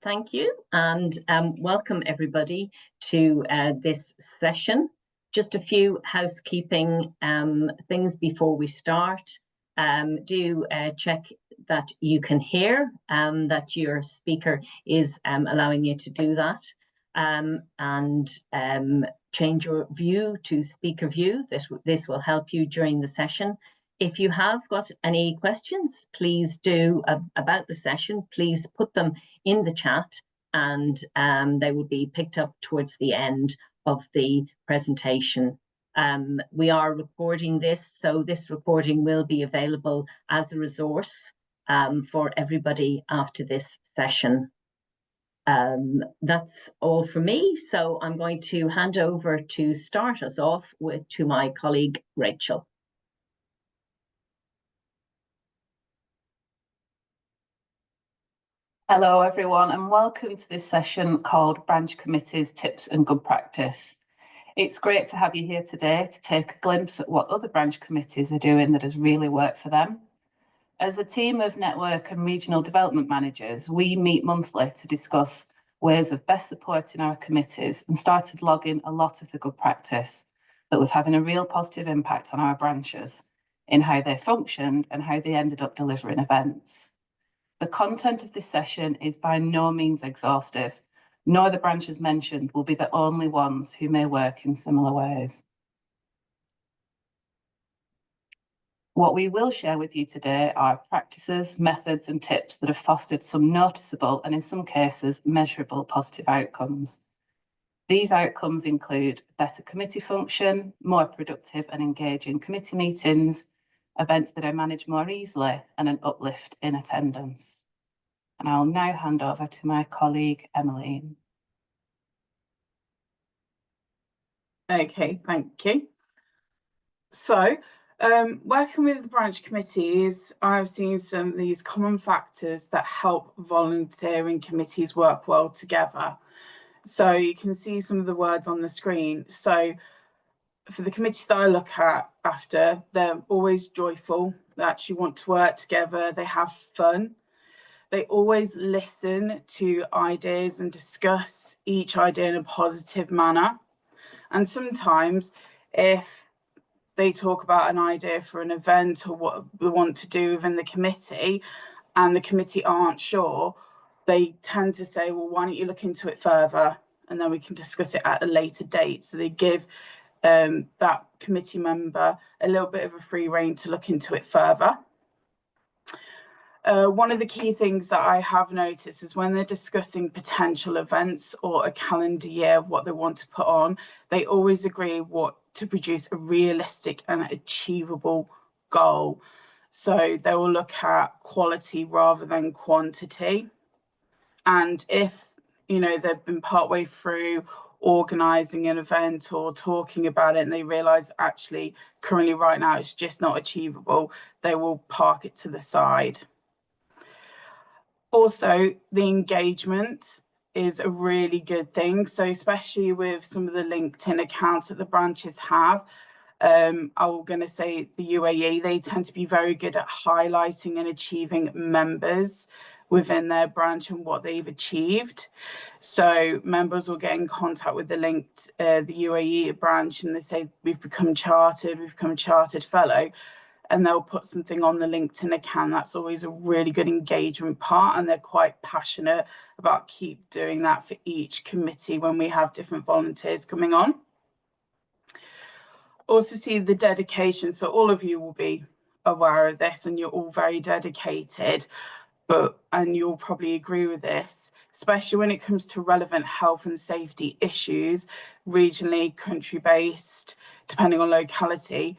Thank you, and welcome everybody to this session. Just a few housekeeping things before we start. Do check that you can hear, that your speaker is allowing you to do that, and change your view to speaker view. This will help you during the session. If you have got any questions, please do about the session, please put them in the chat, and they will be picked up towards the end of the presentation. We are recording this, so this recording will be available as a resource for everybody after this session. That's all for me, so I'm going to hand over to start us off to my colleague Rachel. Hello everyone, and welcome to this session called Branch Committees, Tips and Good Practice. It's great to have you here today to take a glimpse at what other branch committees are doing that has really worked for them. As a team of network and regional development managers, we meet monthly to discuss ways of best supporting our committees and started logging a lot of the good practice that was having a real positive impact on our branches in how they functioned and how they ended up delivering events. The content of this session is by no means exhaustive, nor the branches mentioned will be the only ones who may work in similar ways. What we will share with you today are practices, methods and tips that have fostered some noticeable and in some cases measurable positive outcomes. These outcomes include better committee function, more productive and engaging committee meetings, events that are managed more easily, and an uplift in attendance. And I'll now hand over to my colleague, Emmeline. Okay, thank you. So, working with the branch committees, I've seen some of these common factors that help volunteering committees work well together. So you can see some of the words on the screen. So for the committees that I look at after, they're always joyful, they actually want to work together, they have fun, they always listen to ideas and discuss each idea in a positive manner. And sometimes if they talk about an idea for an event or what they want to do within the committee and the committee aren't sure, they tend to say, well, why don't you look into it further and then we can discuss it at a later date. So they give that committee member a little bit of a free rein to look into it further. One of the key things that I have noticed is when they're discussing potential events or a calendar year of what they want to put on, they always agree to produce a realistic and achievable goal. So they will look at quality rather than quantity. And if, you know, they've been partway through organising an event or talking about it and they realise actually currently right now it's just not achievable, they will park it to the side. Also, the engagement is a really good thing. So especially with some of the LinkedIn accounts that the branches have, I'm going to say the UAE, they tend to be very good at highlighting and achieving members within their branch and what they've achieved. So members will get in contact with the UAE branch and they say, we've become a chartered fellow, and they'll put something on the LinkedIn account. That's always a really good engagement part, and they're quite passionate about keep doing that for each committee when we have different volunteers coming on. Also see the dedication. So all of you will be aware of this and you're all very dedicated, and you'll probably agree with this, especially when it comes to relevant health and safety issues, regionally, country-based, depending on locality.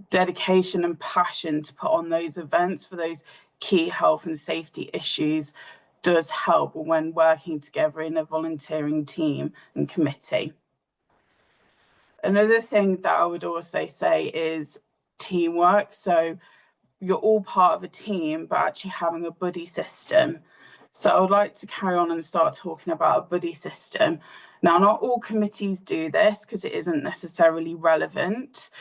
Dedication and passion to put on those events for those key health and safety issues does help when working together in a volunteering team and committee. Another thing that I would also say is teamwork. So you're all part of a team, but actually having a buddy system. So I would like to carry on and start talking about a buddy system. Now, not all committees do this because it isn't necessarily relevant,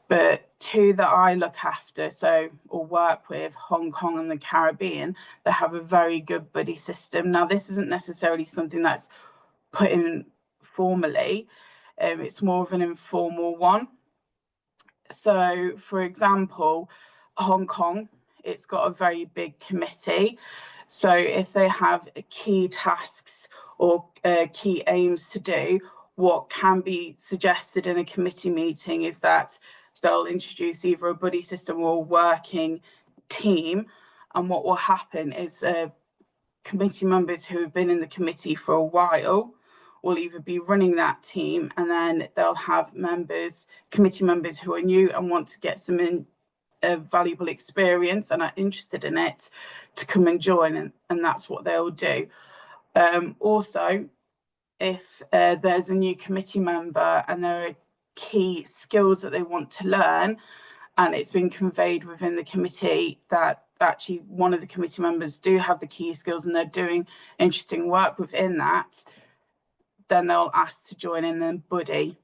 but two that I look after, or work with, Hong Kong and the Caribbean, they have a very good buddy system. Now, this isn't necessarily something that's put in formally, it's more of an informal one. So, for example, Hong Kong, it's got a very big committee. So if they have key tasks or key aims to do, what can be suggested in a committee meeting is that they'll introduce either a buddy system or a working team. And what will happen is committee members who have been in the committee for a while will either be running that team, and then they'll have committee members who are new and want to get some valuable experience and are interested in it to come and join, and that's what they'll do. Also, if there's a new committee member and there are key skills that they want to learn, and it's been conveyed within the committee that actually one of the committee members do have the key skills and they're doing interesting work within that, then they'll ask to join in and buddy.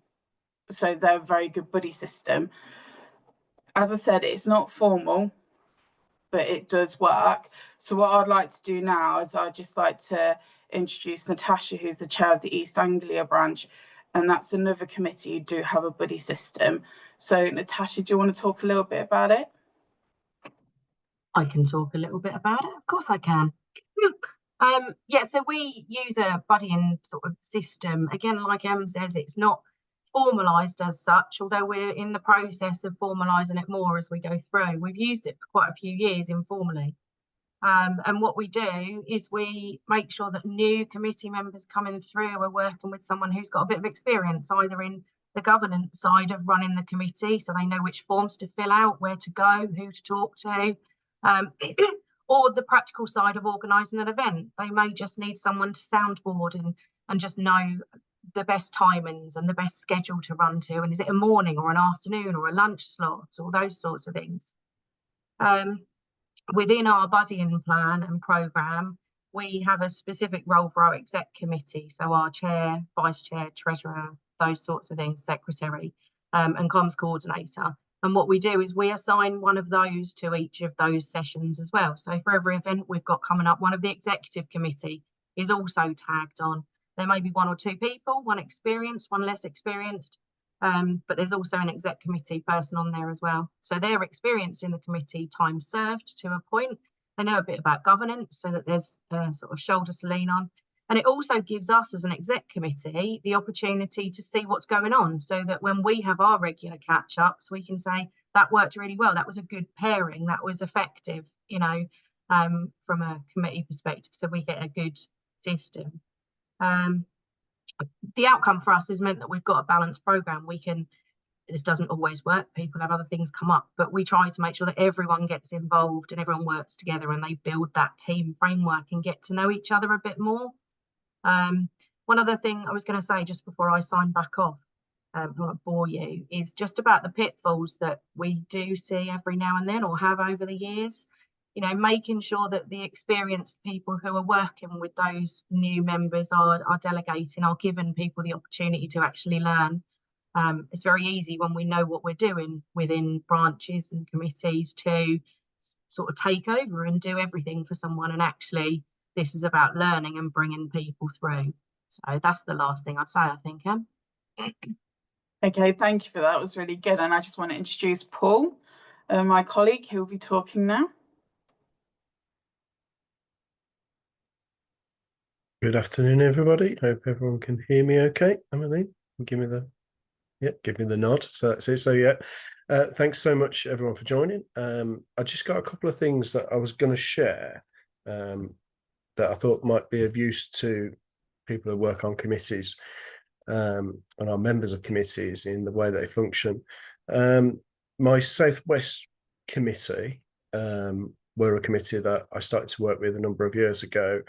So they're a very good buddy system. As I said, it's not formal, but it does work. So what I'd like to do now is I'd just like to introduce Natasha, who's the chair of the East Anglia branch, and that's another committee who do have a buddy system. So Natasha, do you want to talk a little bit about it? I can talk a little bit about it. Of course I can. Yeah, so we use a buddying sort of system. Again, like Em says, it's not formalised as such, although we're in the process of formalising it more as we go through. We've used it for quite a few years informally. And what we do is we make sure that new committee members coming through are working with someone who's got a bit of experience, either in the governance side of running the committee, so they know which forms to fill out, where to go, who to talk to, or the practical side of organising an event. They may just need someone to soundboard and just know the best timings and the best schedule to run to, and is it a morning or an afternoon or a lunch slot, or those sorts of things. Within our buddying plan and programme, we have a specific role for our exec committee, so our chair, vice chair, treasurer, those sorts of things, secretary, and comms coordinator. And what we do is we assign one of those to each of those sessions as well. So for every event we've got coming up, one of the executive committee is also tagged on. There may be one or two people, one experienced, one less experienced, but there's also an exec committee person on there as well. So they're experienced in the committee, time served to a point. They know a bit about governance so that there's a sort of shoulder to lean on. And it also gives us as an exec committee the opportunity to see what's going on, so that when we have our regular catch-ups, we can say that worked really well. That was a good pairing. That was effective, you know, from a committee perspective. So we get a good system. The outcome for us has meant that we've got a balanced programme. This doesn't always work. People have other things come up, but we try to make sure that everyone gets involved and everyone works together and they build that team framework and get to know each other a bit more. One other thing I was going to say just before I sign back off, I won't bore you, is just about the pitfalls that we do see every now and then or have over the years. You know, making sure that the experienced people who are working with those new members are delegating, are giving people the opportunity to actually learn. It's very easy when we know what we're doing within branches and committees to sort of take over and do everything for someone, and actually this is about learning and bringing people through. So that's the last thing I'd say, I think, Em. Okay, thank you for that. It was really good. And I just want to introduce Paul, my colleague, who will be talking now. Good afternoon, everybody. Hope everyone can hear me okay. Emily, give me the nod. So that's it. So yeah, thanks so much, everyone, for joining. I just got a couple of things that I was going to share that I thought might be of use to people who work on committees and are members of committees in the way they function. My Southwest committee were a committee that I started to work with a number of years ago.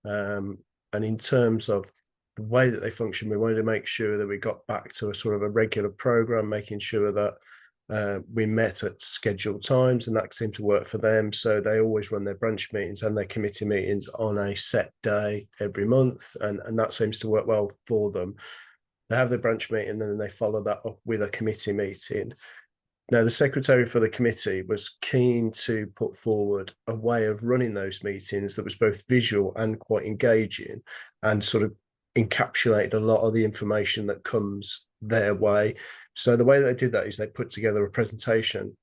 And in terms of the way that they function, we wanted to make sure that we got back to a sort of a regular program, making sure that we met at scheduled times, and that seemed to work for them. So they always run their branch meetings and their committee meetings on a set day every month, and that seems to work well for them. They have their branch meeting and then they follow that up with a committee meeting. Now, the secretary for the committee was keen to put forward a way of running those meetings that was both visual and quite engaging, and sort of encapsulated a lot of the information that comes their way. So the way they did that is they put together a presentation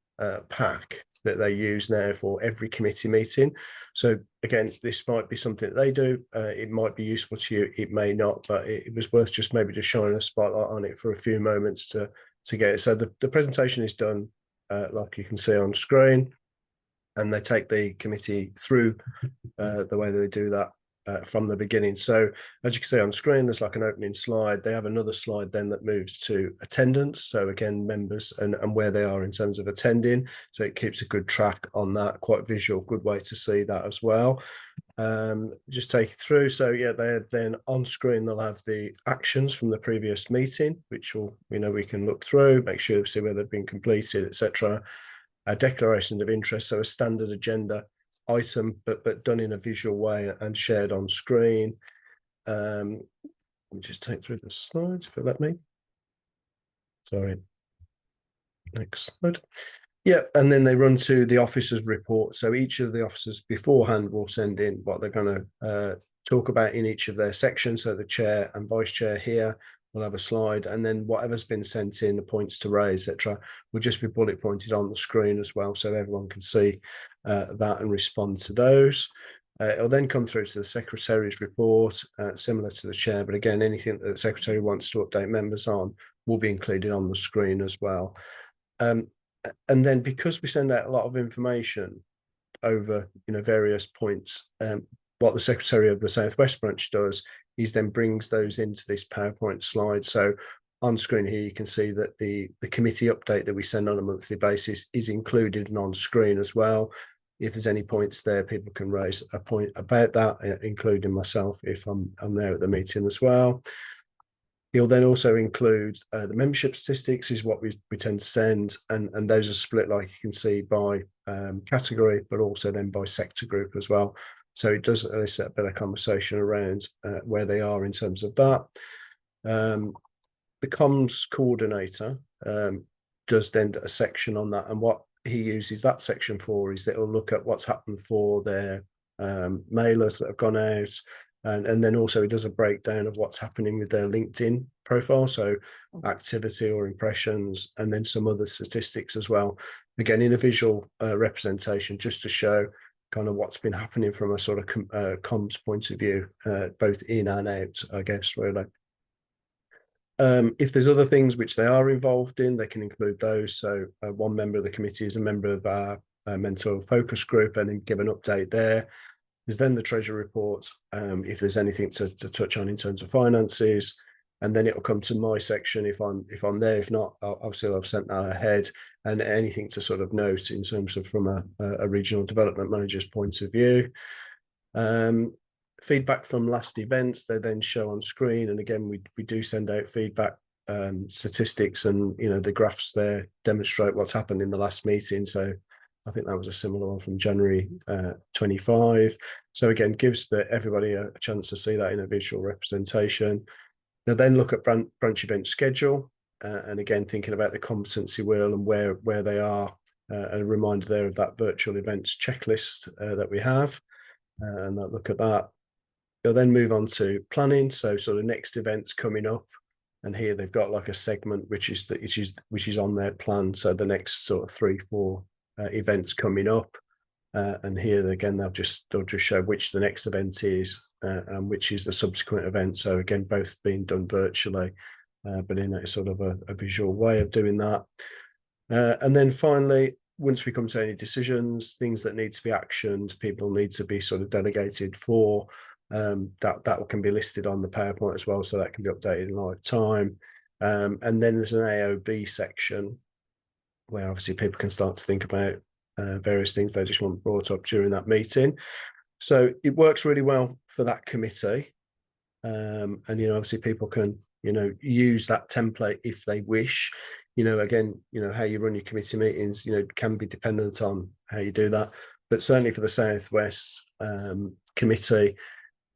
pack that they use now for every committee meeting. So again, this might be something that they do. It might be useful to you, it may not, but it was worth just maybe just shining a spotlight on it for a few moments to get it. So the presentation is done like you can see on screen, and they take the committee through the way they do that from the beginning. So as you can see on screen, there's like an opening slide. They have another slide then that moves to attendance. So again, members and where they are in terms of attending. So it keeps a good track on that, quite visual, good way to see that as well. Just take it through. So yeah, they're then on screen, they'll have the actions from the previous meeting, which will, we can look through, make sure see whether they've been completed, etc. A declaration of interest, so a standard agenda item, but done in a visual way and shared on screen. Let me just take through the slides if it let me. Sorry. Next slide. Yeah, and then they run to the officers' report. So each of the officers beforehand will send in what they're going to talk about in each of their sections. So the chair and vice chair here will have a slide, and then whatever's been sent in, the points to raise, etc., will just be bullet pointed on the screen as well, so everyone can see that and respond to those. It'll then come through to the secretary's report, similar to the chair, but again, anything that the secretary wants to update members on will be included on the screen as well. And then because we send out a lot of information over various points, what the secretary of the Southwest branch does is then brings those into this PowerPoint slide. So on screen here, you can see that the committee update that we send on a monthly basis is included and on screen as well. If there's any points there, people can raise a point about that, including myself if I'm there at the meeting as well. He'll then also include the membership statistics is what we tend to send, and those are split, like you can see, by category, but also then by sector group as well. So it does elicit a bit of conversation around where they are in terms of that. The comms coordinator does then a section on that, and what he uses that section for is that he'll look at what's happened for their mailers that have gone out, and then also he does a breakdown of what's happening with their LinkedIn profile, so activity or impressions, and then some other statistics as well, again in a visual representation, just to show kind of what's been happening from a sort of comms point of view, both in and out, I guess, really. If there's other things which they are involved in, they can include those. So one member of the committee is a member of our mental focus group, and then give an update there. There's then the treasury report, if there's anything to touch on in terms of finances, and then it'll come to my section if I'm there. If not, obviously I've sent that ahead, and anything to sort of note in terms of from a regional development manager's point of view. Feedback from last events, they then show on screen, and again we do send out feedback statistics, and the graphs there demonstrate what's happened in the last meeting. So I think that was a similar one from January 25. So again, gives everybody a chance to see that in a visual representation. They'll then look at branch event schedule, and again thinking about the competency wheel and where they are, a reminder there of that virtual events checklist that we have, and they'll look at that. They'll then move on to planning, so sort of next events coming up, and here they've got like a segment which is on their plan, so the next sort of 3-4 events coming up, and here again they'll just show which the next event is and which is the subsequent event. So again, both being done virtually, but in a sort of a visual way of doing that. And then finally, once we come to any decisions, things that need to be actioned, people need to be sort of delegated for, that can be listed on the PowerPoint as well, so that can be updated in live time. And then there's an AOB section where obviously people can start to think about various things they just want brought up during that meeting. So it works really well for that committee. And, obviously people can, use that template if they wish. Again, how you run your committee meetings, can be dependent on how you do that. But certainly for the Southwest committee,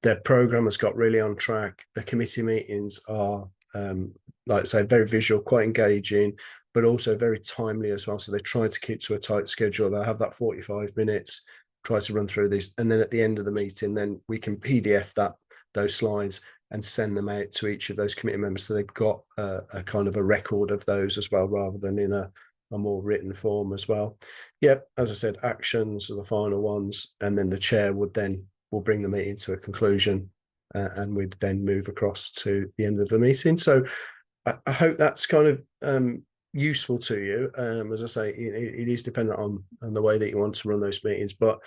their programme has got really on track. The committee meetings are, like I say, very visual, quite engaging. but also very timely as well. So they try to keep to a tight schedule. They'll have that 45 minutes, try to run through these, and then at the end of the meeting, then we can PDF those slides and send them out to each of those committee members, so they've got a kind of a record of those as well, rather than in a more written form as well. Yep, as I said, actions are the final ones, and then the chair will bring the meeting to a conclusion, and we'd then move across to the end of the meeting. So I hope that's kind of useful to you. As I say, it is dependent on the way that you want to run those meetings, but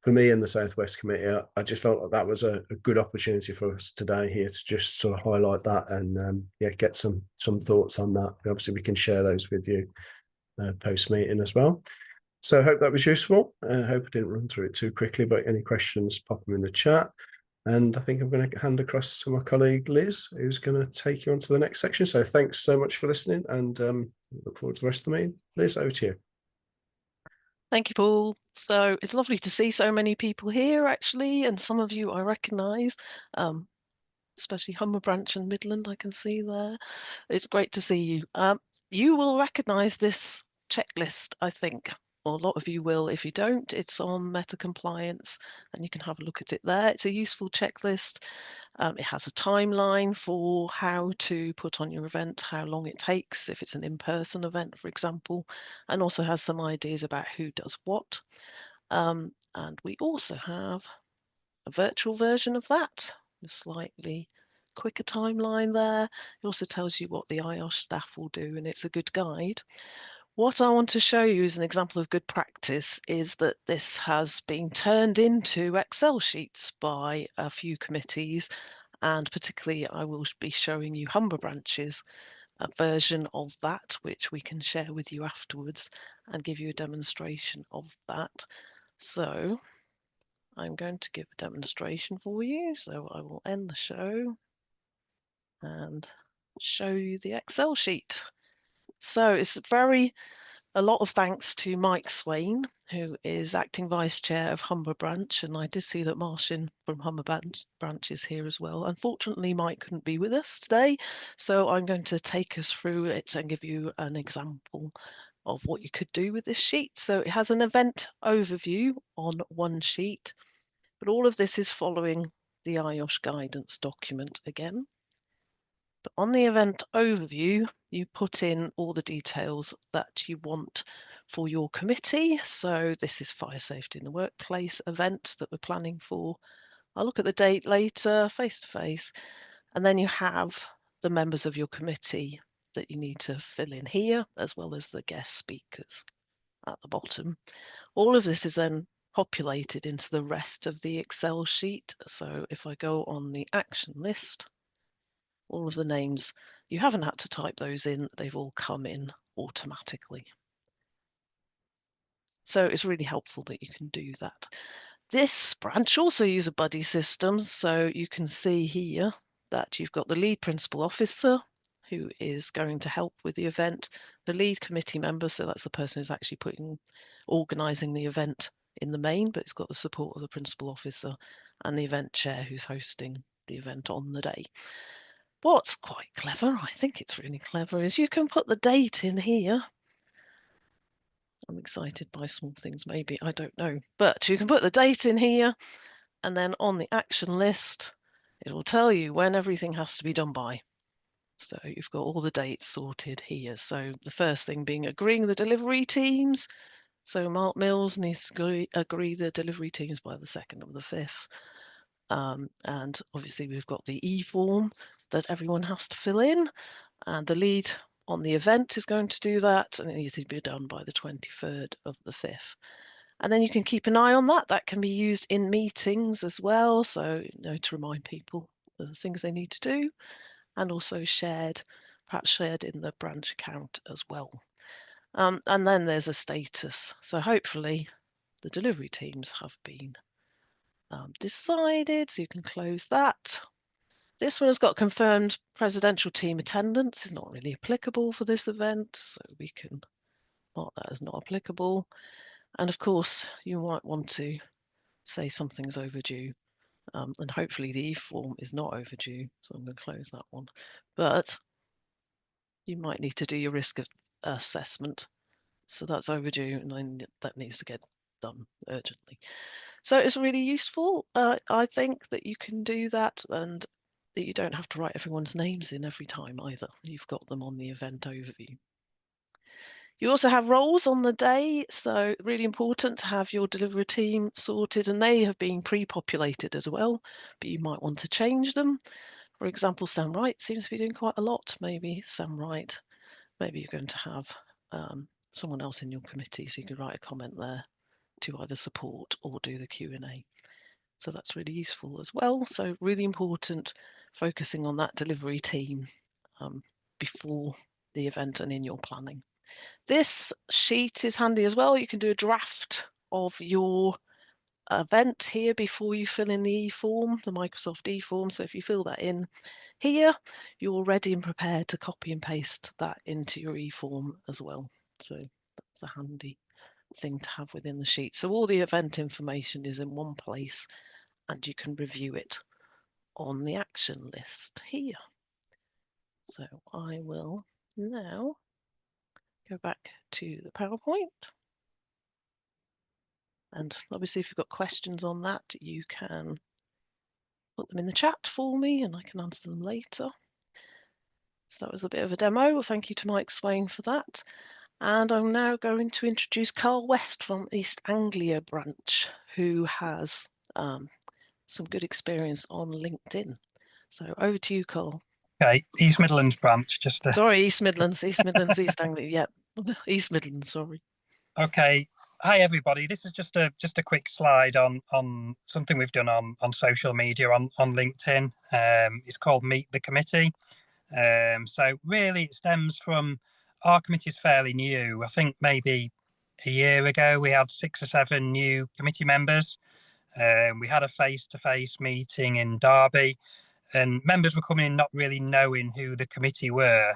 for me and the Southwest Committee, I just felt like that was a good opportunity for us today here to just sort of highlight that and get some thoughts on that. Obviously, we can share those with you post meeting as well. So I hope that was useful. I hope I didn't run through it too quickly, but any questions, pop them in the chat. And I think I'm going to hand across to my colleague Liz, who's going to take you on to the next section. So thanks so much for listening, and look forward to the rest of the meeting. Liz, over to you. Thank you, Paul. So it's lovely to see so many people here, actually, and some of you I recognise, especially Humber Branch and Midland, I can see there. It's great to see you. You will recognise this checklist, I think, or a lot of you will. If you don't, it's on Meta Compliance, and you can have a look at it there. It's a useful checklist. It has a timeline for how to put on your event, how long it takes, if it's an in-person event, for example, and also has some ideas about who does what. And we also have a virtual version of that, a slightly quicker timeline there. It also tells you what the IOSH staff will do, and it's a good guide. What I want to show you as an example of good practice is that this has been turned into Excel sheets by a few committees, and particularly I will be showing you Humber Branch's a version of that, which we can share with you afterwards and give you a demonstration of that. So I'm going to give a demonstration for you. So I will end the show and show you the Excel sheet. So it's a lot of thanks to Mike Swain, who is acting vice chair of Humber Branch, and I did see that Martin from Humber Branch is here as well. Unfortunately, Mike couldn't be with us today, so I'm going to take us through it and give you an example of what you could do with this sheet. So it has an event overview on one sheet, but all of this is following the IOSH guidance document again. But on the event overview, you put in all the details that you want for your committee. So this is fire safety in the workplace event that we're planning for. I'll look at the date later, face to face. And then you have the members of your committee that you need to fill in here, as well as the guest speakers at the bottom. All of this is then populated into the rest of the Excel sheet. So if I go on the action list, all of the names, you haven't had to type those in, they've all come in automatically. So it's really helpful that you can do that. This branch also uses a buddy system, so you can see here that you've got the lead principal officer who is going to help with the event, the lead committee member, so that's the person who's actually organising the event in the main, but it's got the support of the principal officer, and the event chair who's hosting the event on the day. What's quite clever, I think it's really clever, is you can put the date in here. I'm excited by small things, maybe, I don't know. But you can put the date in here, and then on the action list, it will tell you when everything has to be done by. So you've got all the dates sorted here. So the first thing being agreeing the delivery teams. So Mark Mills needs to agree the delivery teams by the 2nd or the 5th. And obviously we've got the e-form that everyone has to fill in, and the lead on the event is going to do that, and it needs to be done by the 23rd of the 5th. And then you can keep an eye on that. That can be used in meetings as well, so to remind people of the things they need to do, and also perhaps shared in the branch account as well. And then there's a status. So hopefully the delivery teams have been decided, so you can close that. This one has got confirmed presidential team attendance. Is not really applicable for this event, so we can mark that as not applicable. And of course, you might want to say something's overdue, and hopefully the e-form is not overdue, so I'm going to close that one. But you might need to do your risk assessment. So that's overdue, and that needs to get done urgently. So it's really useful. I think that you can do that, and that you don't have to write everyone's names in every time either. You've got them on the event overview. You also have roles on the day, so really important to have your delivery team sorted, and they have been pre-populated as well, but you might want to change them. For example, Sam Wright seems to be doing quite a lot. Maybe Sam Wright, maybe you're going to have someone else in your committee, so you can write a comment there to either support or do the Q&A. So that's really useful as well. So really important focusing on that delivery team before the event and in your planning. This sheet is handy as well. You can do a draft of your event here before you fill in the e-form, the Microsoft e-form. So if you fill that in here, you're ready and prepared to copy and paste that into your e-form as well. So that's a handy thing to have within the sheet. So all the event information is in one place, and you can review it on the action list here. So I will now go back to the PowerPoint. And obviously, if you've got questions on that, you can put them in the chat for me and I can answer them later. So that was a bit of a demo. Well, thank you to Mike Swain for that. And I'm now going to introduce Carl West from East Anglia branch, who has some good experience on LinkedIn. So over to you, Carl. Okay, East Midlands branch, just Sorry, East Midlands, East Anglia, yeah, East Midlands, sorry. Okay, hi everybody. This is just a quick slide on something we've done on social media on LinkedIn. It's called Meet the Committee. So really, it stems from our committee is fairly new. I think maybe a year ago we had 6 or 7 new committee members. We had a face-to-face meeting in Derby, and members were coming in not really knowing who the committee were.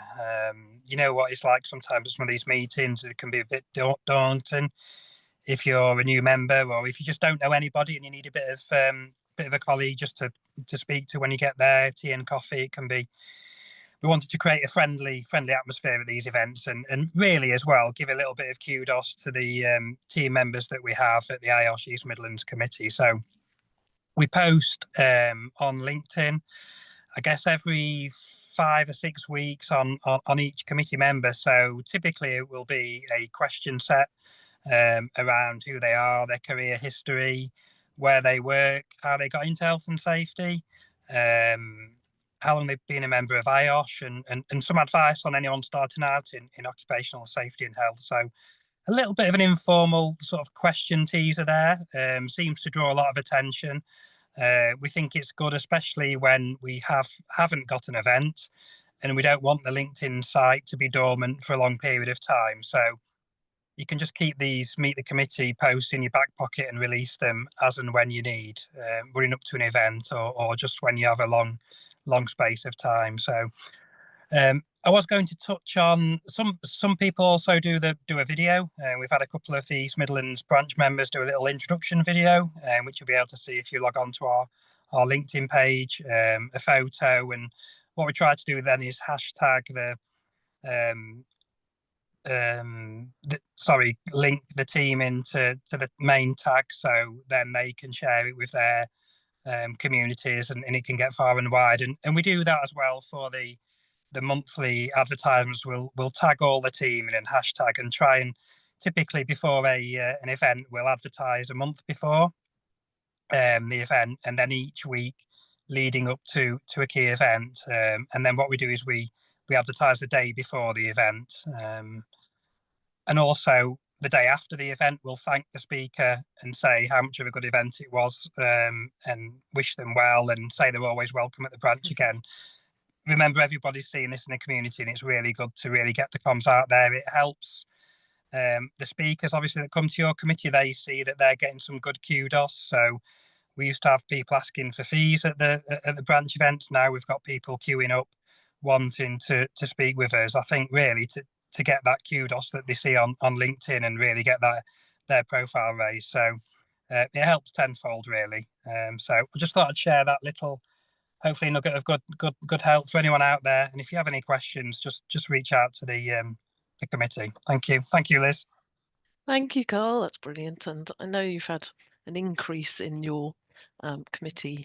You know what it's like sometimes at some of these meetings, it can be a bit daunting if you're a new member, or if you just don't know anybody and you need a bit of a colleague just to speak to when you get there, tea and coffee. It can be. We wanted to create a friendly atmosphere at these events, and really as well give a little bit of kudos to the team members that we have at the IOSH East Midlands Committee. So we post on LinkedIn, I guess every 5 or 6 weeks on each committee member. So typically it will be a question set around who they are, their career history, where they work, how they got into health and safety, how long they've been a member of IOSH, and some advice on anyone starting out in occupational safety and health. So a little bit of an informal sort of question teaser there, seems to draw a lot of attention. We think it's good, especially when we haven't got an event and we don't want the LinkedIn site to be dormant for a long period of time. So you can just keep these Meet the Committee posts in your back pocket and release them as and when you need, running up to an event or just when you have a long space of time. So I was going to touch on some people also do a video. We've had a couple of the East Midlands branch members do a little introduction video, which you'll be able to see if you log on to our LinkedIn page, a photo. And what we try to do then is hashtag link the team into the main tag, so then they can share it with their communities and it can get far and wide. And we do that as well for the monthly advertisements. We'll tag all the team in a hashtag and try and typically before an event we'll advertise a month before the event, and then each week leading up to a key event, and then what we do is we advertise the day before the event, and also the day after the event we'll thank the speaker and say how much of a good event it was, and wish them well and say they're always welcome at the branch again. Remember, everybody's seeing this in the community, and it's really good to really get the comms out there. It helps the speakers, obviously, that come to your committee. They see that they're getting some good kudos. So we used to have people asking for fees at the branch events. Now we've got people queuing up, wanting to speak with us. I think really to get that kudos that they see on LinkedIn and really get their profile raised. So it helps tenfold, really. So I just thought I'd share that little. Hopefully, nugget of good help for anyone out there. And if you have any questions, just reach out to the the committee. Thank you, Liz. Thank you, Carl. That's brilliant. And I know you've had an increase in your committee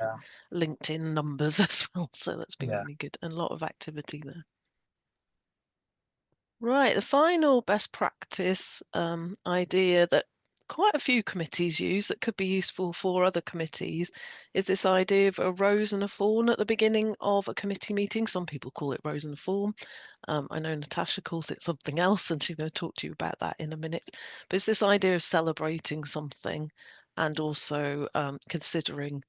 LinkedIn numbers as well. So that's been really good, and a lot of activity there. Right, the final best practice idea that quite a few committees use that could be useful for other committees is this idea of a rose and a thorn at the beginning of a committee meeting. Some people call it rose and a thorn. I know Natasha calls it something else, and she's going to talk to you about that in a minute. But it's this idea of celebrating something and also considering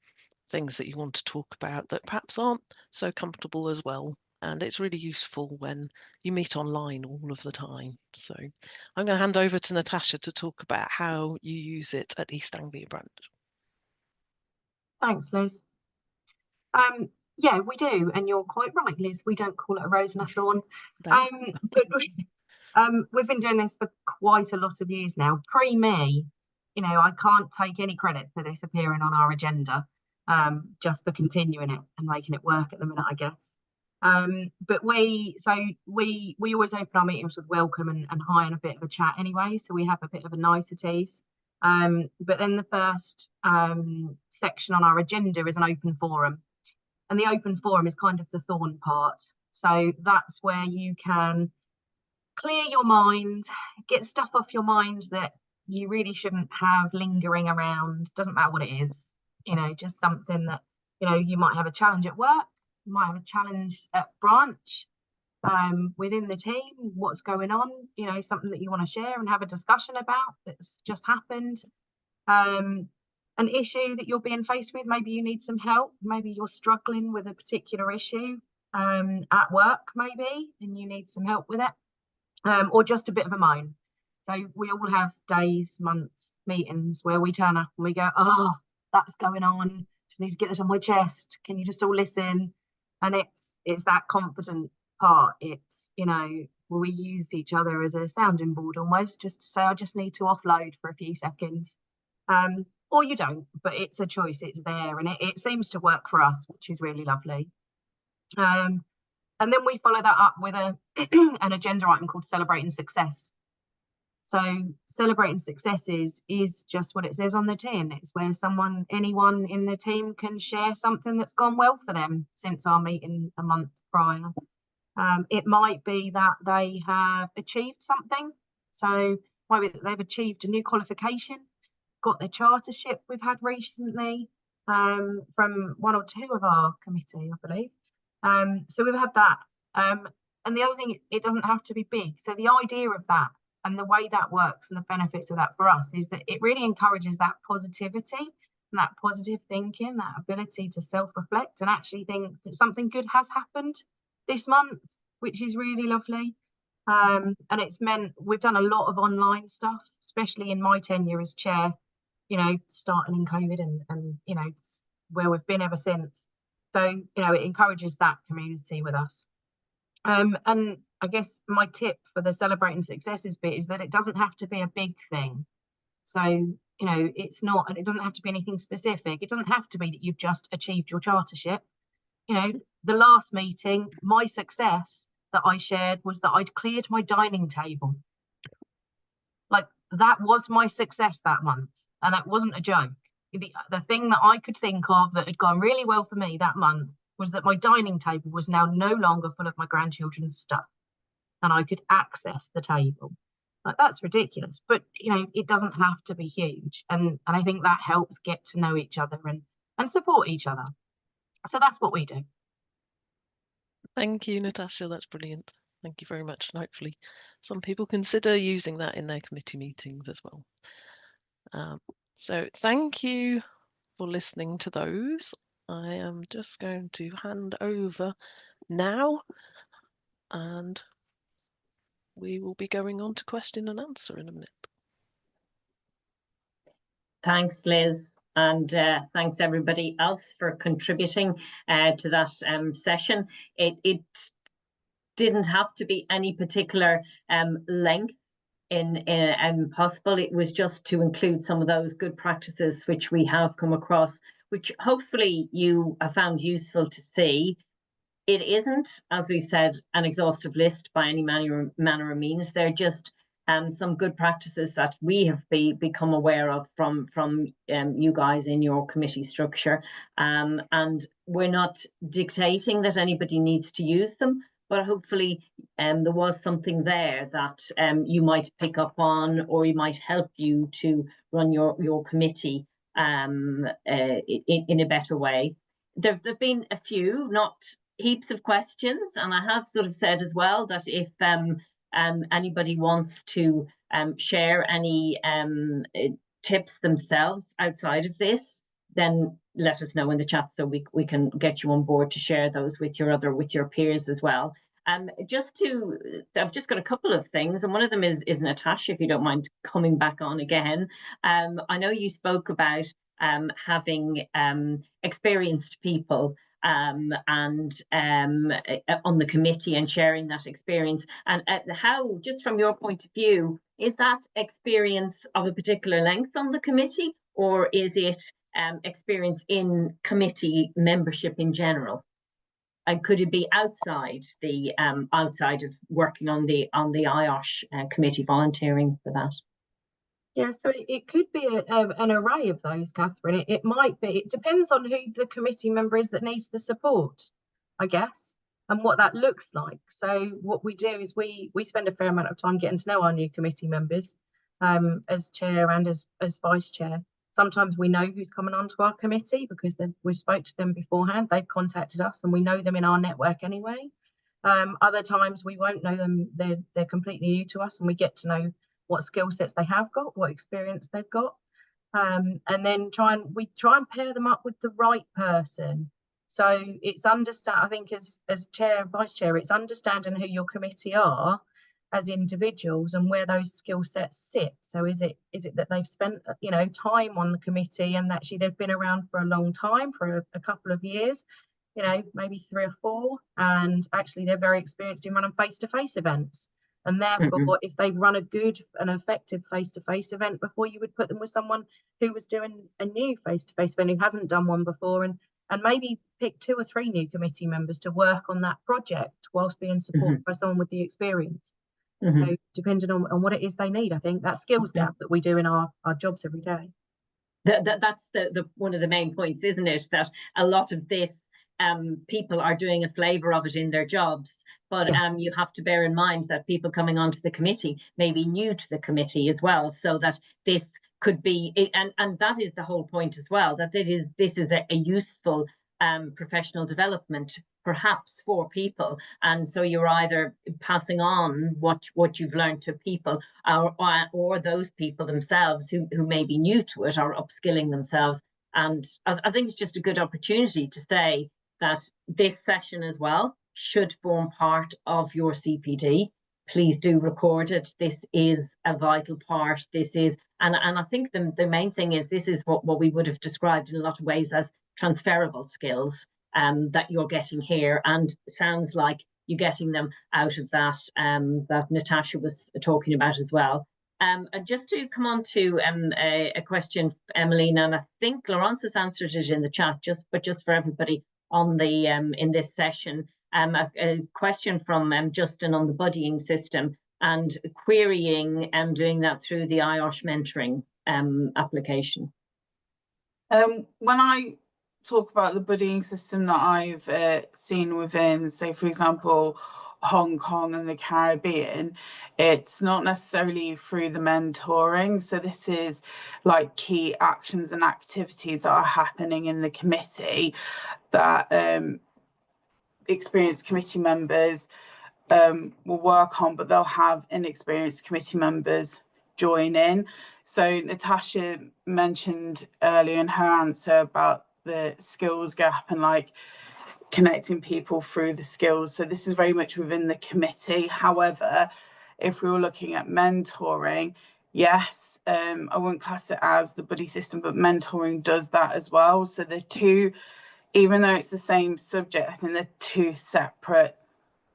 things that you want to talk about that perhaps aren't so comfortable as well. And it's really useful when you meet online all of the time. So I'm going to hand over to Natasha to talk about how you use it at East Anglia Branch. Thanks, Liz. Yeah, we do, and you're quite right, Liz. We don't call it a rose and a thorn. No. But we've been doing this for quite a lot of years now. Pre-me, I can't take any credit for this appearing on our agenda, just for continuing it and making it work at the minute, I guess. But we always open our meetings with welcome and hi and a bit of a chat anyway, so we have a bit of a niceties. But then the first section on our agenda is an open forum, and the open forum is kind of the thorn part. So that's where you can clear your mind, get stuff off your mind that you really shouldn't have lingering around. Doesn't matter what it is, just something that you might have a challenge at work. You might have a challenge at branch, within the team, what's going on, something that you want to share and have a discussion about that's just happened. An issue that you're being faced with, maybe you need some help, maybe you're struggling with a particular issue at work maybe, and you need some help with it, or just a bit of a moan. So we all have days, months, meetings where we turn up and we go, oh, that's going on, just need to get this on my chest, can you just all listen? And it's that confident part. It's, we use each other as a sounding board almost, just to say, I just need to offload for a few seconds. Or you don't, but it's a choice, it's there, and it seems to work for us, which is really lovely. And then we follow that up with an agenda item called Celebrating Success. So celebrating successes is just what it says on the tin. It's where anyone in the team can share something that's gone well for them since our meeting a month prior. It might be that they have achieved something. So it might be that they've achieved a new qualification, got their chartership we've had recently from one or two of our committee, I believe. So we've had that. And the other thing, it doesn't have to be big. So the idea of that and the way that works and the benefits of that for us is that it really encourages that positivity and that positive thinking, that ability to self-reflect and actually think that something good has happened this month, which is really lovely. And it's meant we've done a lot of online stuff, especially in my tenure as chair, starting in COVID and where we've been ever since. So, it encourages that community with us. And I guess my tip for the celebrating successes bit is that it doesn't have to be a big thing. So, it's not, and it doesn't have to be anything specific. It doesn't have to be that you've just achieved your chartership. The last meeting, my success that I shared was that I'd cleared my dining table. Like, that was my success that month. And that wasn't a joke. The thing that I could think of that had gone really well for me that month was that my dining table was now no longer full of my grandchildren's stuff. And I could access the table. Like, that's ridiculous. But, it doesn't have to be huge. And I think that helps get to know each other and support each other. So that's what we do. Thank you, Natasha. That's brilliant. Thank you very much. And hopefully some people consider using that in their committee meetings as well. So thank you for listening to those. I am just going to hand over now and we will be going on to question and answer in a minute. Thanks, Liz. And thanks everybody else for contributing to that session. It didn't have to be any particular length in possible. It was just to include some of those good practices which we have come across, which hopefully you have found useful to see. it isn't, as we said, an exhaustive list by any manner of means. They're just some good practices that we have become aware of from you guys in your committee structure, and we're not dictating that anybody needs to use them, but hopefully there was something there that you might pick up on, or you might help you to run your committee in a better way. There've been a few, not heaps of questions, and I have sort of said as well that if anybody wants to share any tips themselves outside of this, then let us know in the chat so we can get you on board to share those with your peers as well. I've just got a couple of things, and one of them is Natasha, if you don't mind coming back on again. I know you spoke about having experienced people and on the committee and sharing that experience, and how, just from your point of view, is that experience of a particular length on the committee, or is it experience in committee membership in general? And could it be outside of working on the IOSH committee, volunteering for that? Yeah, so it could be an array of those, Catherine. It might be, it depends on who the committee member is that needs the support, I guess, and what that looks like. So what we do is we spend a fair amount of time getting to know our new committee members, as chair and as vice chair. Sometimes we know who's coming onto our committee because we've spoke to them beforehand. They've contacted us and we know them in our network anyway. Other times we won't know them. They're completely new to us, and we get to know what skill sets they have got, what experience they've got, and then we try and pair them up with the right person. So it's I think as chair, vice chair, it's understanding who your committee are as individuals and where those skill sets sit. So is it that they've spent time on the committee and actually they've been around for a long time, for a couple of years, maybe 3 or 4, and actually they're very experienced in running face-to-face events. And therefore, if they run a good and effective face-to-face event before, you would put them with someone who was doing a new face-to-face event, who hasn't done one before, and maybe pick 2 or 3 new committee members to work on that project whilst being supported by someone with the experience. So depending on what it is they need, I think that skills gap that we do in our jobs every day. That's the one of the main points, isn't it? That a lot of this people are doing a flavour of it in their jobs, but you have to bear in mind that people coming onto the committee may be new to the committee as well, so that this could be, and that is the whole point as well, that this is a useful professional development perhaps for people, and so you're either passing on what you've learned to people, or those people themselves who may be new to it are upskilling themselves. And I think it's just a good opportunity to say that this session as well should form part of your CPD. Please do record it. This is a vital part. This is, and I think the main thing is, this is what we would have described in a lot of ways as transferable skills that you're getting here, and it sounds like you're getting them out of that that Natasha was talking about as well. And just to come on to a question, Emmeline, and I think Laurence has answered it in the chat, but just for everybody on the in this session, a question from Justin on the buddying system and querying and doing that through the IOSH mentoring application. When I talk about the buddying system that I've seen within, say, for example, Hong Kong and the Caribbean, it's not necessarily through the mentoring. So this is like key actions and activities that are happening in the committee that experienced committee members will work on, but they'll have inexperienced committee members join in. So Natasha mentioned earlier in her answer about the skills gap and like connecting people through the skills. So this is very much within the committee. However, if we were looking at mentoring, yes, I wouldn't class it as the buddy system, but mentoring does that as well. So the two, even though it's the same subject, I think they're 2 separate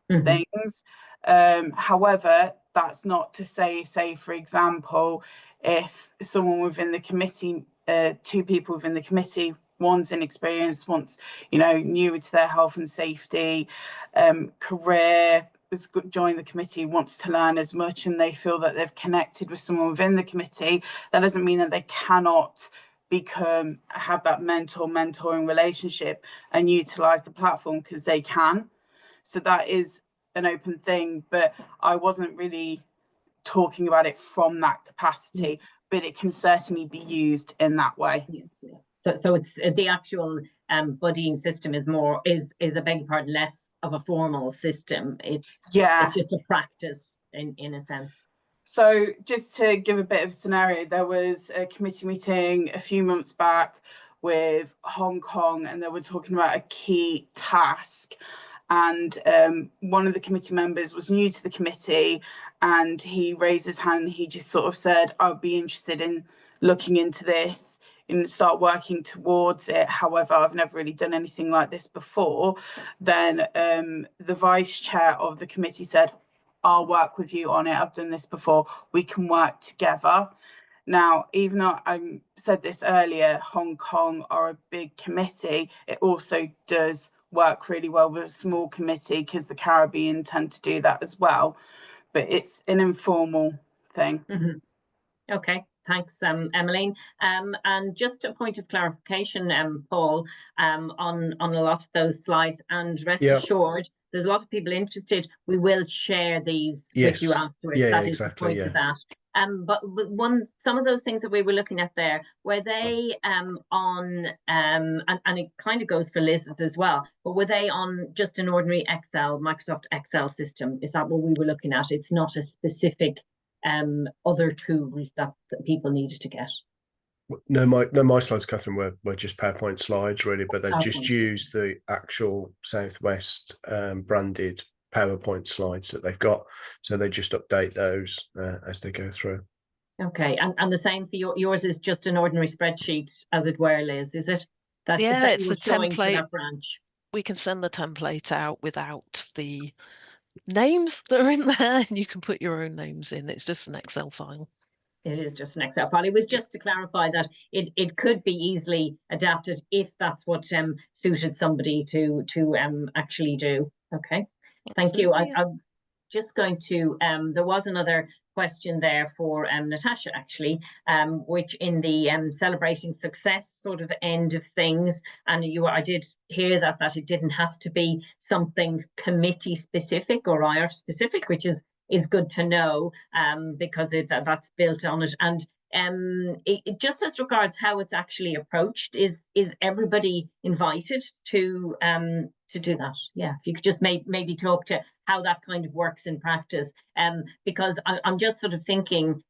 things. However, that's not to say, for example, if someone within the committee, 2 people within the committee one's inexperienced, one's, newer to their health and safety career, has joined the committee, wants to learn as much, and they feel that they've connected with someone within the committee, that doesn't mean that they cannot have that mentoring relationship and utilize the platform, because they can. So that is an open thing, but I wasn't really talking about it from that capacity, but it can certainly be used in that way. Yes, yeah. So it's the actual buddying system is a beg your pardon, less of a formal system. It's just a practice in a sense. So just to give a bit of scenario, there was a committee meeting a few months back with Hong Kong, and they were talking about a key task. And one of the committee members was new to the committee, and he raised his hand and he just sort of said, I'd be interested in looking into this and start working towards it. However, I've never really done anything like this before. Then the vice chair of the committee said, I'll work with you on it. I've done this before. We can work together. Now, even though I said this earlier, Hong Kong are a big committee, it also does work really well with a small committee, because the Caribbean tend to do that as well. But it's an informal thing. Okay, thanks, Emmeline. And just a point of clarification, Paul, on a lot of those slides, and rest assured, there's a lot of people interested. We will share these with you afterwards. That is the point of that. But some of those things that we were looking at there, were they on, and it kind of goes for Liz's as well, but were they on just an ordinary Microsoft Excel system? Is that what we were looking at? It's not a specific other tools that people needed to get? No, my slides, Catherine, were just PowerPoint slides really, but they've just used the actual Southwest branded PowerPoint slides that they've got, so they just update those as they go through. Okay, and the same for yours is just an ordinary spreadsheet, as it were, Liz, is it? It's a template for that branch. We can send the template out without the names that are in there, and you can put your own names in. It's just an Excel file. It is just an Excel file. It was just to clarify that it could be easily adapted if that's what suited somebody to actually do. Okay, thank you. I'm just going to, there was another question there for Natasha, actually, which in the celebrating success sort of end of things, and I did hear that it didn't have to be something committee specific or IOSH specific, which is good to know, because that's built on it. And it just as regards how it's actually approached, is everybody invited to do that? Yeah, if you could just maybe talk to how that kind of works in practice, because I'm just sort of thinking,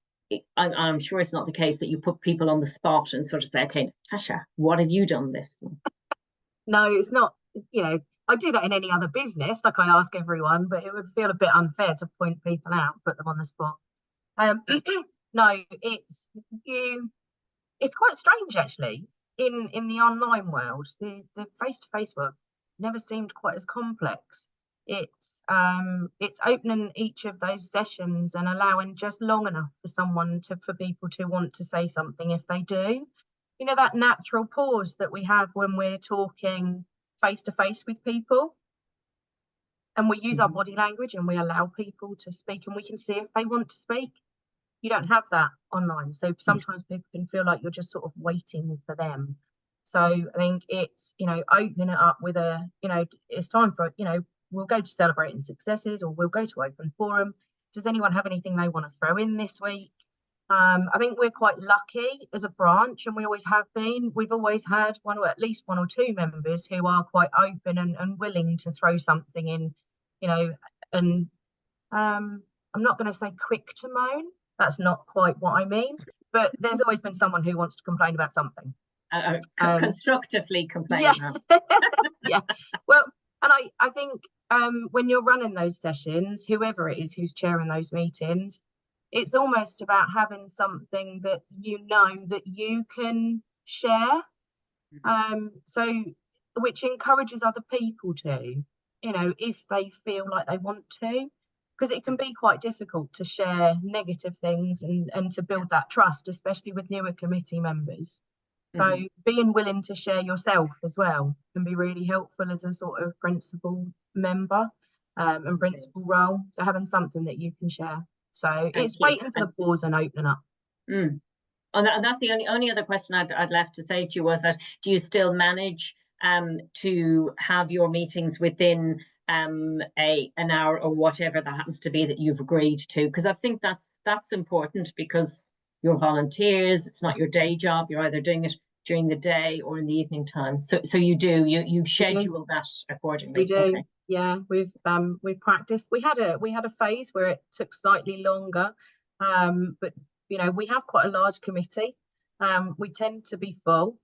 I'm sure it's not the case that you put people on the spot and sort of say, okay, Natasha, what have you done this? No, it's not. I do that in any other business, like I ask everyone, but it would feel a bit unfair to point people out, put them on the spot. No, it's quite strange actually. In the online world, the face-to-face world never seemed quite as complex. It's opening each of those sessions and allowing just long enough for people to want to say something if they do. That natural pause that we have when we're talking face-to-face with people, and we use our body language and we allow people to speak, and we can see if they want to speak. You don't have that online, so sometimes people can feel like you're just sort of waiting for them. So I think it's opening it up with it's time for we'll go to celebrating successes, or we'll go to open forum. Does anyone have anything they want to throw in this week? I think we're quite lucky as a branch, and we always have been. We've always had at least one or two members who are quite open and willing to throw something in, and I'm not going to say quick to moan. That's not quite what I mean, but there's always been someone who wants to complain about something. Constructively complain. Yeah. Yeah. Well, and I think when you're running those sessions, whoever it is who's chairing those meetings, it's almost about having something that that you can share, so which encourages other people to, if they feel like they want to, because it can be quite difficult to share negative things and to build that trust, especially with newer committee members. So being willing to share yourself as well can be really helpful as a sort of principal member and principal role. So having something that you can share. So it's waiting for the pause and opening up. And that's the only other question I'd left to say to you was that, do you still manage to have your meetings within an hour or whatever that happens to be that you've agreed to? Because I think that's important, because you're volunteers, it's not your day job, you're either doing it during the day or in the evening time. So you schedule that accordingly. We do. Okay. Yeah, we've practiced. We had a phase where it took slightly longer, but you know, we have quite a large committee. We tend to be full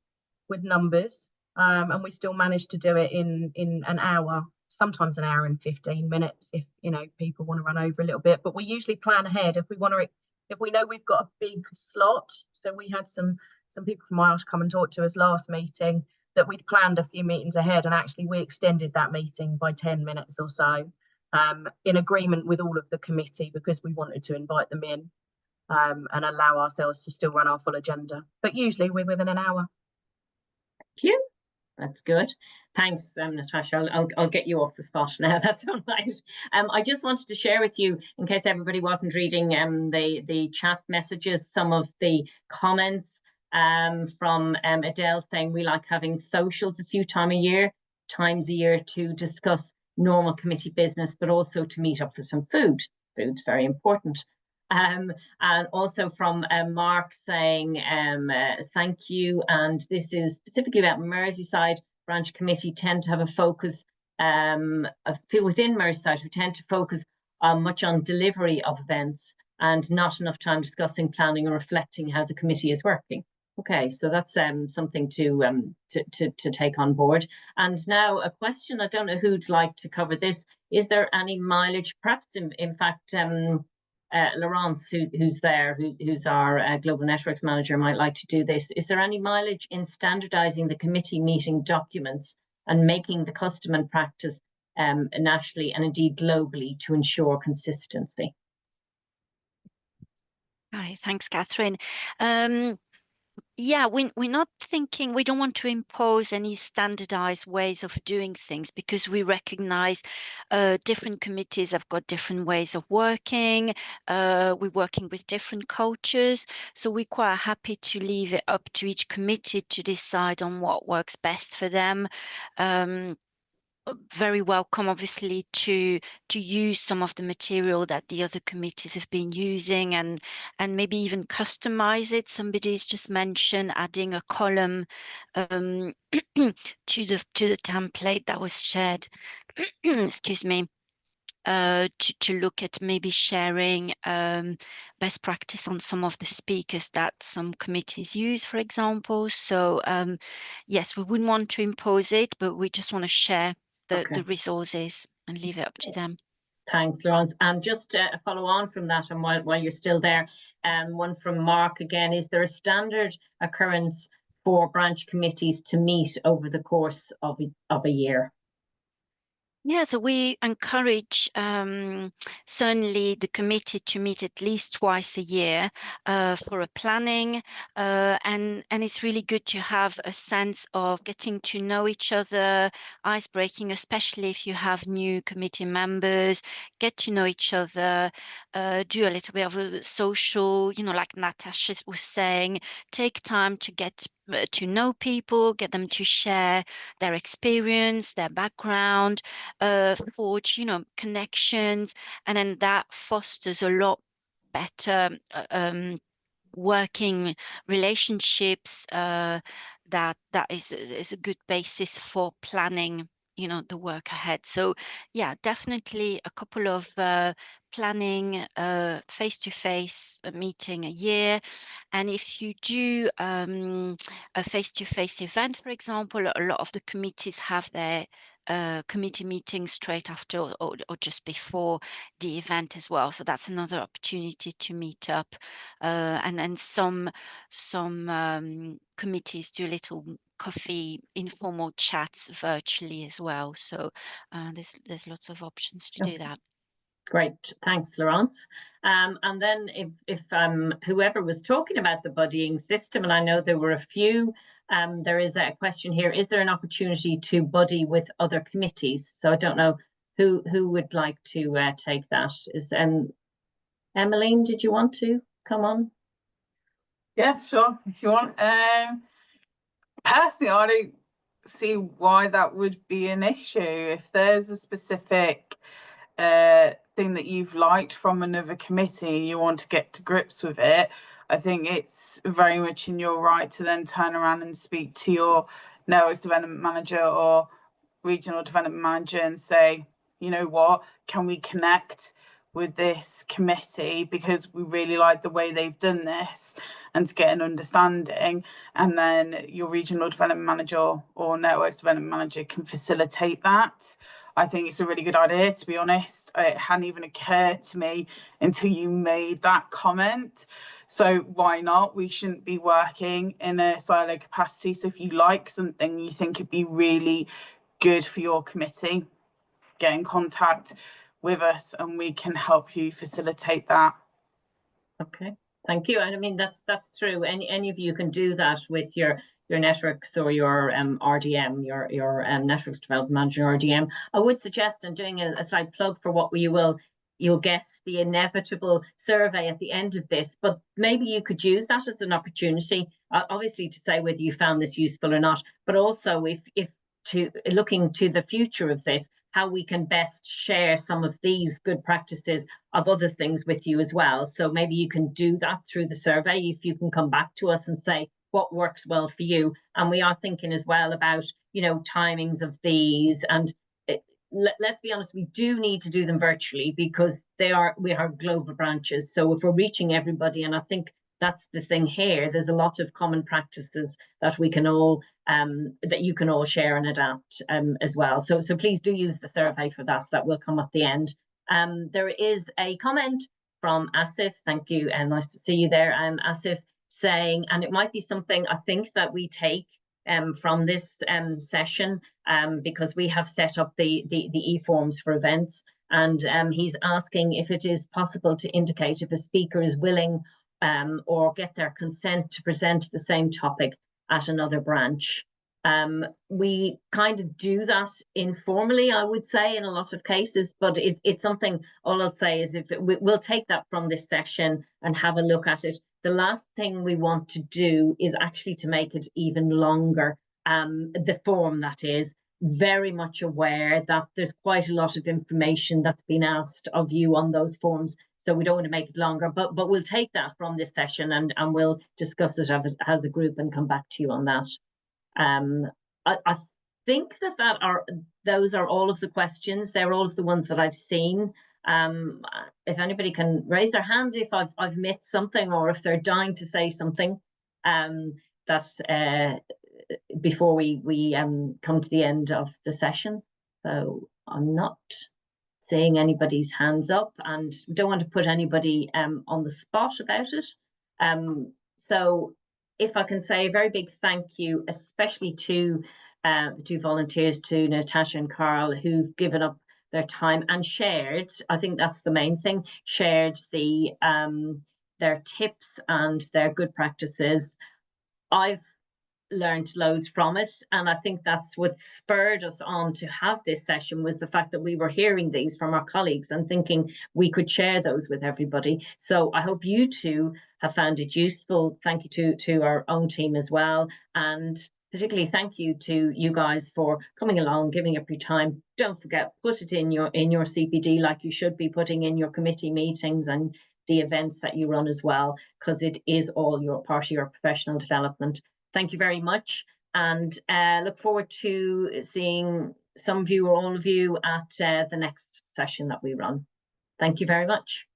with numbers, and we still manage to do it in an hour, sometimes an hour and 15 minutes if, you know, people want to run over a little bit. But we usually plan ahead if we know we've got a big slot. So we had some people from IOSH come and talk to us last meeting that we'd planned a few meetings ahead, and actually we extended that meeting by 10 minutes or so, in agreement with all of the committee, because we wanted to invite them in and allow ourselves to still run our full agenda. But usually we're within an hour. Thank you. That's good. Thanks, Natasha. I'll get you off the spot now. That's all right. I just wanted to share with you, in case everybody wasn't reading the chat messages, some of the comments from Adele saying we like having socials a few times a year to discuss normal committee business, but also to meet up for some food. Food's very important. And also from Mark saying thank you, and this is specifically about Merseyside Branch Committee tend to have a focus of people within Merseyside who tend to focus much on delivery of events and not enough time discussing planning or reflecting how the committee is working. Okay, so that's something to take on board. And now a question, I don't know who'd like to cover this. Is there any mileage, perhaps in fact, Laurence, who's there, who's our Global Networks Manager, might like to do this. Is there any mileage in standardising the committee meeting documents and making the custom and practice nationally and indeed globally to ensure consistency? Hi, thanks, Catherine. Yeah, we're not thinking, we don't want to impose any standardized ways of doing things, because we recognize different committees have got different ways of working. We're working with different cultures. So we're quite happy to leave it up to each committee to decide on what works best for them. Very welcome, obviously, to use some of the material that the other committees have been using, and maybe even customize it. Somebody's just mentioned adding a column to the template that was shared. Excuse me. To look at maybe sharing best practice on some of the speakers that some committees use, for example. So yes, we wouldn't want to impose it, but we just want to share the resources and leave it up to them. Thanks, Laurence. And just to follow on from that, and while you're still there, one from Mark again, is there a standard occurrence for branch committees to meet over the course of a year? Yeah, so we encourage certainly the committee to meet at least twice a year for a planning, and it's really good to have a sense of getting to know each other, ice-breaking, especially if you have new committee members, get to know each other, do a little bit of a social, you know, like Natasha was saying, take time to get to know people, get them to share their experience, their background, forge, you know, connections, and then that fosters a lot better working relationships. That is a good basis for planning, you know, the work ahead. So yeah, definitely a couple of planning face-to-face meeting a year. And if you do a face-to-face event, for example, a lot of the committees have their committee meetings straight after or just before the event as well. So that's another opportunity to meet up. And then some committees do little coffee informal chats virtually as well. So there's lots of options to do that. Great, thanks, Laurence. And then if whoever was talking about the buddying system, and I know there were a few, there is a question here: is there an opportunity to buddy with other committees? So I don't know who would like to take that. Is Emmeline? Did you want to come on? Yeah, sure. If you want. Personally, I don't see why that would be an issue. If there's a specific thing that you've liked from another committee and you want to get to grips with it, I think it's very much in your right to then turn around and speak to your networks development manager or regional development manager and say, you know what, can we connect with this committee because we really like the way they've done this, and to get an understanding, and then your regional development manager or networks development manager can facilitate that. I think it's a really good idea, to be honest. It hadn't even occurred to me until you made that comment. So why not? We shouldn't be working in a silo capacity. So if you like something you think it'd be really good for your committee, get in contact with us and we can help you facilitate that. Okay, thank you. And I mean, that's true. Any of you can do that with your networks or your RDM, your networks development manager RDM. I would suggest, and doing a slight plug for what you'll get the inevitable survey at the end of this, but maybe you could use that as an opportunity, obviously to say whether you found this useful or not, but also if to looking to the future of this, how we can best share some of these good practices of other things with you as well. So maybe you can do that through the survey, if you can come back to us and say what works well for you. And we are thinking as well about, you know, timings of these, and let's be honest, we do need to do them virtually because we are global branches. So if we're reaching everybody, and I think that's the thing here, there's a lot of common practices that we can all that you can all share and adapt as well. So please do use the survey for that. That will come at the end. There is a comment from Asif. Thank you, and nice to see you there, Asif, saying, and it might be something I think that we take from this session, because we have set up the e-forms for events, and he's asking if it is possible to indicate if a speaker is willing or get their consent to present the same topic at another branch. We kind of do that informally, I would say, in a lot of cases, but it's something, all I'll say is we'll take that from this session and have a look at it. The last thing we want to do is actually to make it even longer. The form, that is, very much aware that there's quite a lot of information that's been asked of you on those forms. So we don't want to make it longer, but we'll take that from this session and we'll discuss it as a group and come back to you on that. I think those are all of the questions. They're all of the ones that I've seen. If anybody can raise their hand if I've missed something, or if they're dying to say something, that before we come to the end of the session. So I'm not seeing anybody's hands up, and don't want to put anybody on the spot about it. So if I can say a very big thank you, especially to the two volunteers, to Natasha and Carl, who've given up their time and shared, I think that's the main thing, shared their tips and their good practices. I've learned loads from it, and I think that's what spurred us on to have this session, was the fact that we were hearing these from our colleagues and thinking we could share those with everybody. So I hope you too have found it useful. Thank you to our own team as well, and particularly thank you to you guys for coming along, giving up your time. Don't forget, put it in your CPD like you should be putting in your committee meetings and the events that you run as well, because it is all part of your professional development. Thank you very much, and look forward to seeing some of you or all of you at the next session that we run. Thank you very much.